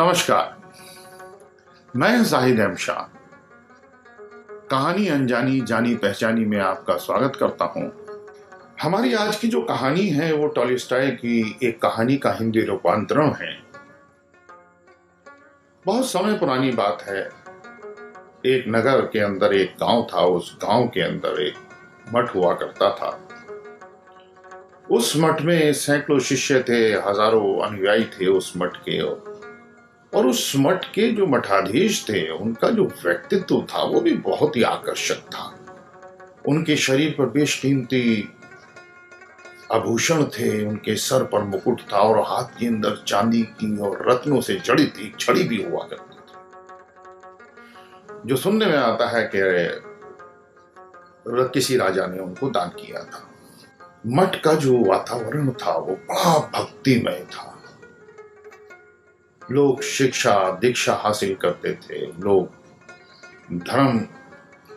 नमस्कार, मैं जाहिद अहमद शाह कहानी अनजानी जानी पहचानी में आपका स्वागत करता हूं। हमारी आज की जो कहानी है वो टॉलस्टॉय की एक कहानी का हिंदी रूपांतरण है। बहुत समय पुरानी बात है। एक नगर के अंदर एक गांव था। उस गांव के अंदर एक मठ हुआ करता था। उस मठ में सैकड़ों शिष्य थे, हजारों अनुयायी थे उस मठ के। और उस मठ के जो मठाधीश थे उनका जो व्यक्तित्व था वो भी बहुत ही आकर्षक था। उनके शरीर पर बेशकीमती आभूषण थे, उनके सर पर मुकुट था और हाथ के अंदर चांदी की और रत्नों से जड़ी थी छड़ी भी हुआ करती थी, जो सुनने में आता है कि किसी राजा ने उनको दान किया था। मठ का जो वातावरण था वो बड़ा भक्तिमय था। लोग शिक्षा दीक्षा हासिल करते थे। लोग धर्म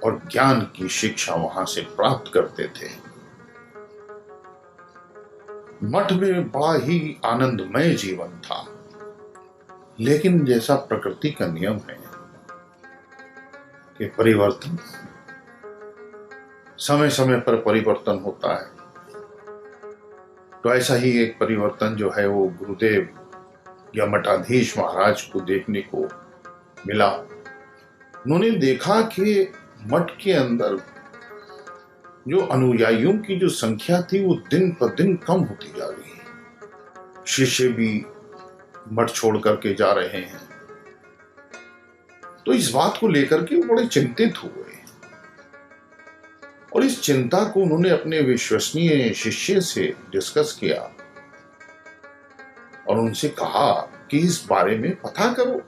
और ज्ञान की शिक्षा वहां से प्राप्त करते थे। मठ में बड़ा ही आनंदमय जीवन था। लेकिन जैसा प्रकृति का नियम है कि परिवर्तन समय समय पर परिवर्तन होता है, तो ऐसा ही एक परिवर्तन जो है वो गुरुदेव या मठाधीश महाराज को देखने को मिला। उन्होंने देखा कि मठ के अंदर जो अनुयायियों की जो संख्या थी वो दिन पर दिन कम होती जा रही है। शिष्य भी मठ छोड़ करके जा रहे हैं। तो इस बात को लेकर के वो बड़े चिंतित हुए और इस चिंता को उन्होंने अपने विश्वसनीय शिष्य से डिस्कस किया और उनसे कहा कि इस बारे में पता करो।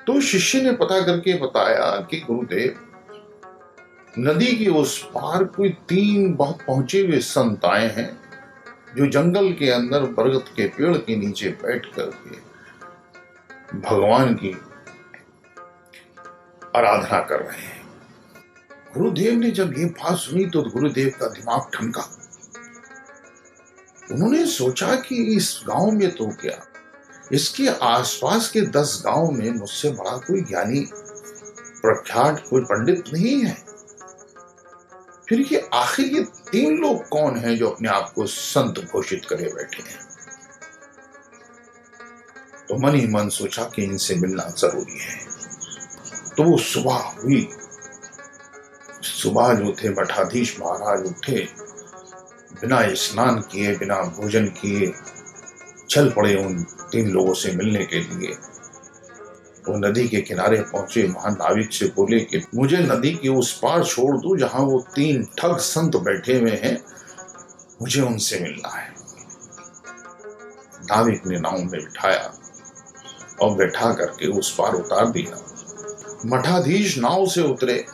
तो शिष्य ने पता करके बताया कि गुरुदेव, नदी के उस पार कोई 3 बहुत पहुंचे हुए संत आए हैं जो जंगल के अंदर बरगद के पेड़ के नीचे बैठ करके भगवान की आराधना कर रहे हैं। गुरुदेव ने जब ये बात सुनी तो गुरुदेव का दिमाग ठनका। उन्होंने सोचा कि इस गांव में तो क्या, इसके आसपास के 10 गांव में मुझसे बड़ा कोई ज्ञानी प्रख्यात कोई पंडित नहीं है। फिर ये आखिर ये 3 लोग कौन हैं जो अपने आप को संत घोषित करे बैठे हैं। तो मन ही मन सोचा कि इनसे मिलना जरूरी है। तो वो सुबह हुई। सुबह जो थे मठाधीश महाराज उठे, बिना स्नान किए बिना भोजन किए चल पड़े उन 3 लोगों से मिलने के लिए। वो नदी के किनारे पहुंचे। वहां नाविक से बोले कि मुझे नदी के उस पार छोड़ दो जहां वो 3 ठग संत बैठे हुए हैं, मुझे उनसे मिलना है। नाविक ने नाव में बिठाया और बैठा करके उस पार उतार दिया। मठाधीश नाव से उतरे।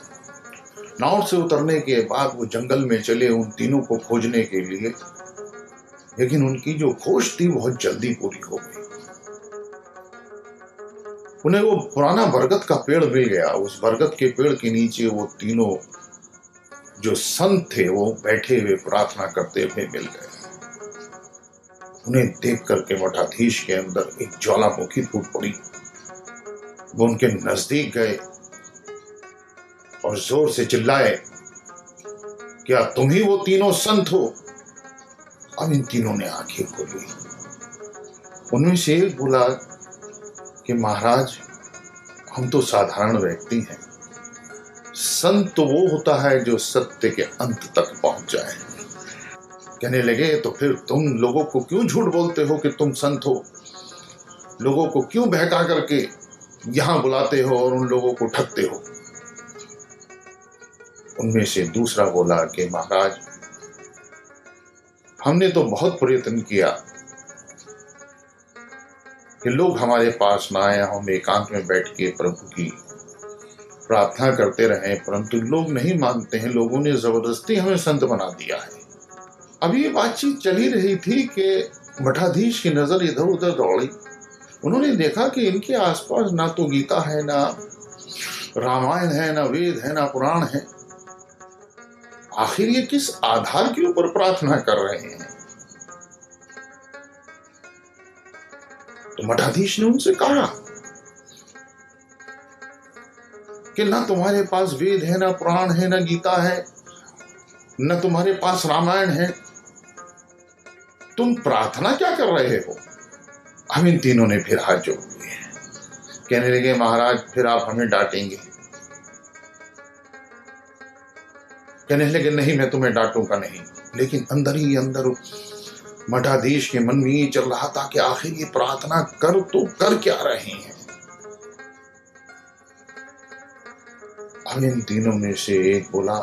नाव से उतरने के बाद वो जंगल में चले उन तीनों को खोजने के लिए। लेकिन उनकी जो खोज थी बहुत जल्दी पूरी हो गई। उन्हें वो पुराना बरगद का पेड़ मिल गया। उस बरगद के पेड़ के नीचे वो तीनों जो संत थे वो बैठे हुए प्रार्थना करते हुए मिल गए। उन्हें देख करके मठाधीश के अंदर एक ज्वालामुखी फूट पड़ी। वो उनके नजदीक गए और जोर से चिल्लाए, क्या तुम ही वो तीनों संत हो? अब इन तीनों ने आंखें खोली। उनमें से एक बोला कि महाराज, हम तो साधारण व्यक्ति हैं। संत तो वो होता है जो सत्य के अंत तक पहुंच जाए। कहने लगे, तो फिर तुम लोगों को क्यों झूठ बोलते हो कि तुम संत हो? लोगों को क्यों बहका करके यहां बुलाते हो और उन लोगों को ठगते हो? उनमें से दूसरा बोला कि महाराज, हमने तो बहुत प्रयत्न किया कि लोग हमारे पास ना आए, हम एकांत में बैठ के प्रभु की प्रार्थना करते रहे, परंतु लोग नहीं मानते हैं। लोगों ने जबरदस्ती हमें संत बना दिया है। अब ये बातचीत चल ही रही थी कि मठाधीश की नजर इधर उधर दौड़ी। उन्होंने देखा कि इनके आसपास ना तो गीता है, ना रामायण है, ना वेद है, ना पुराण है। आखिर ये किस आधार के ऊपर प्रार्थना कर रहे हैं? तो मठाधीश ने उनसे कहा कि ना तुम्हारे पास वेद है, ना पुराण है, ना गीता है, न तुम्हारे पास रामायण है, तुम प्रार्थना क्या कर रहे हो? हम इन तीनों ने फिर हाथ जोड़ दिए। कहने लगे महाराज फिर आप हमें डांटेंगे। कहने लगे नहीं, मैं तुम्हें डांटूंगा नहीं। लेकिन अंदर ही अंदर मठाधीश के मन में ये चल रहा था कि आखिर ये प्रार्थना कर तो कर क्या रहे हैं। अब इन तीनों में से एक बोला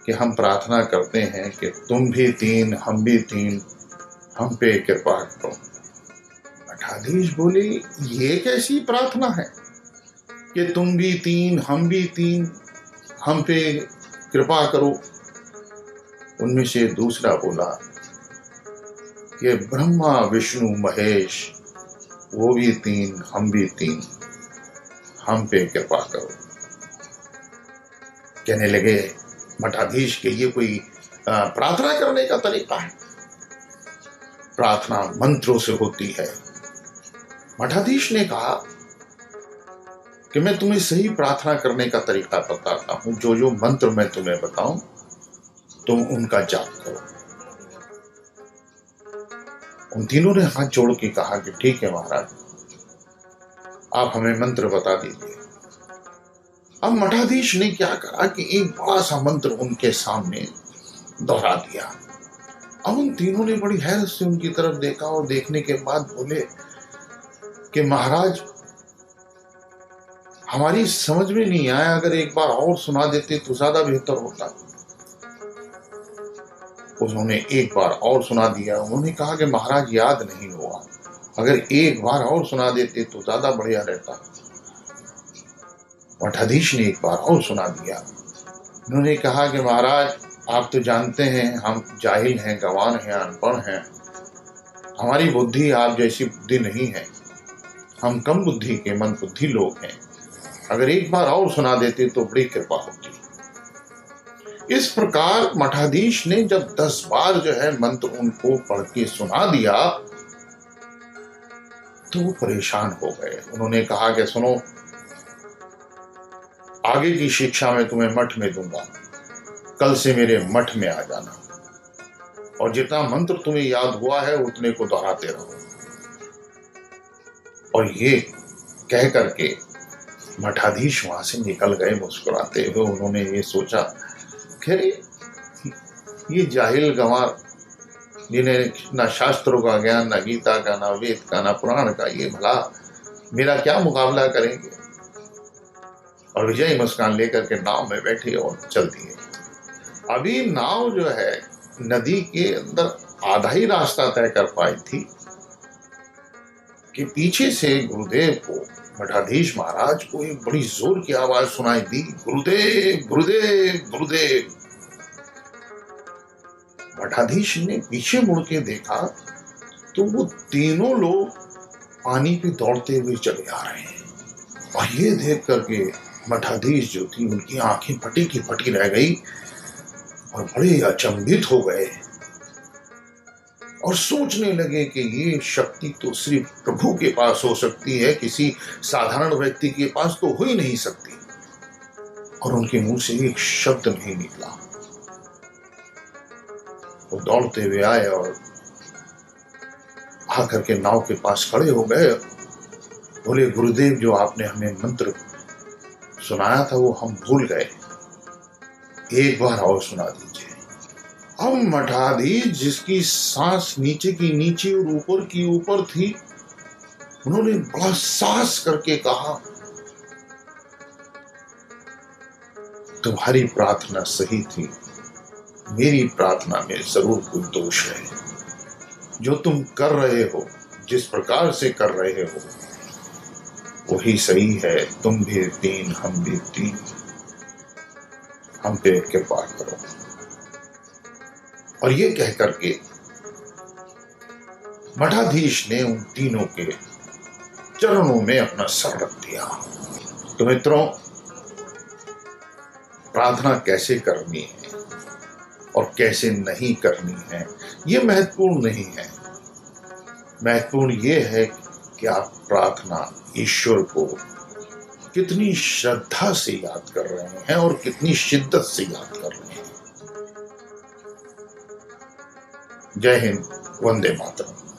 कि हम प्रार्थना करते हैं कि तुम भी तीन, हम भी तीन, हम पे कृपा करो। मठाधीश बोले ये कैसी प्रार्थना है कि तुम भी तीन, हम भी तीन, हम पे कृपा करो। उनमें से दूसरा बोला कि ब्रह्मा विष्णु महेश वो भी तीन, हम भी तीन, हम पे कृपा करो। कहने लगे मठाधीश के ये कोई प्रार्थना करने का तरीका है? प्रार्थना मंत्रों से होती है। मठाधीश ने कहा कि मैं तुम्हें सही प्रार्थना करने का तरीका बताता हूं। जो जो मंत्र मैं तुम्हें बताऊं तुम उनका जाप करो। उन तीनों ने हाथ जोड़ के कहा कि ठीक है महाराज, आप हमें मंत्र बता दीजिए। अब मठाधीश ने क्या करा कि एक बड़ा सा मंत्र उनके सामने दोहरा दिया। अब उन तीनों ने बड़ी हैरत से उनकी तरफ देखा और देखने के बाद बोले कि महाराज हमारी समझ में नहीं आया, अगर एक बार और सुना देते तो ज्यादा बेहतर होता। उन्होंने एक बार और सुना दिया। उन्होंने कहा कि महाराज याद नहीं हुआ, अगर एक बार और सुना देते तो ज्यादा बढ़िया रहता। मठाधीश ने एक बार और सुना दिया। उन्होंने कहा कि महाराज आप तो जानते हैं हम जाहिल हैं, गंवार हैं, अनपढ़ हैं, हमारी बुद्धि आप जैसी बुद्धि नहीं है, हम कम बुद्धि के मंद बुद्धि लोग हैं, अगर एक बार और सुना देते तो बड़ी कृपा होती। इस प्रकार मठाधीश ने जब 10 बार जो है मंत्र उनको पढ़ के सुना दिया तो वो परेशान हो गए। उन्होंने कहा कि सुनो, आगे की शिक्षा मैं तुम्हें मठ में दूंगा, कल से मेरे मठ में आ जाना और जितना मंत्र तुम्हें याद हुआ है उतने को दोहराते रहो। और ये कह करके मठाधीश वहां से निकल गए मुस्कुराते हुए। उन्होंने ये सोचा खैर ये जाहिल गंवार जिन्हें ना शास्त्रों का ज्ञान, ना गीता का, ना वेद का, ना पुराण का, ये भला मेरा क्या मुकाबला करेंगे। और विजयी मुस्कान लेकर के नाव में बैठे और चल दिए। अभी नाव जो है नदी के अंदर आधा ही रास्ता तय कर पाई थी कि पीछे से गुरुदेव को, मठाधीश महाराज को एक बड़ी जोर की आवाज सुनाई दी, गुरुदेव गुरुदेव गुरुदेव। मठाधीश ने पीछे मुड़ के देखा तो वो तीनों लोग पानी पे दौड़ते हुए चले आ रहे हैं। और ये देख करके मठाधीश जो थी उनकी आंखें फटी की फटी रह गई और बड़े अचंभित हो गए और सोचने लगे कि ये शक्ति तो सिर्फ प्रभु के पास हो सकती है, किसी साधारण व्यक्ति के पास तो हो ही नहीं सकती। और उनके मुंह से एक शब्द नहीं निकला। वो दौड़ते हुए आए और आकर के नाव के पास खड़े हो गए। बोले गुरुदेव, जो आपने हमें मंत्र सुनाया था वो हम भूल गए, एक बार और सुना दीजिए। अब मठाधीश जिसकी सांस नीचे की नीचे और ऊपर की ऊपर थी, उन्होंने बड़ा साहस करके कहा, तुम्हारी प्रार्थना सही थी, मेरी प्रार्थना में जरूर कोई दोष है। जो तुम कर रहे हो, जिस प्रकार से कर रहे हो वही सही है। तुम भी तीन, हम भी तीन, हम पे कृपा करो। और ये कह करके मठाधीश ने उन तीनों के चरणों में अपना सर रख दिया। तो मित्रों, प्रार्थना कैसे करनी है और कैसे नहीं करनी है ये महत्वपूर्ण नहीं है। महत्वपूर्ण ये है कि आप प्रार्थना ईश्वर को कितनी श्रद्धा से याद कर रहे हैं और कितनी शिद्दत से याद कर रहे हैं। जय हिंद, वंदे मातरम।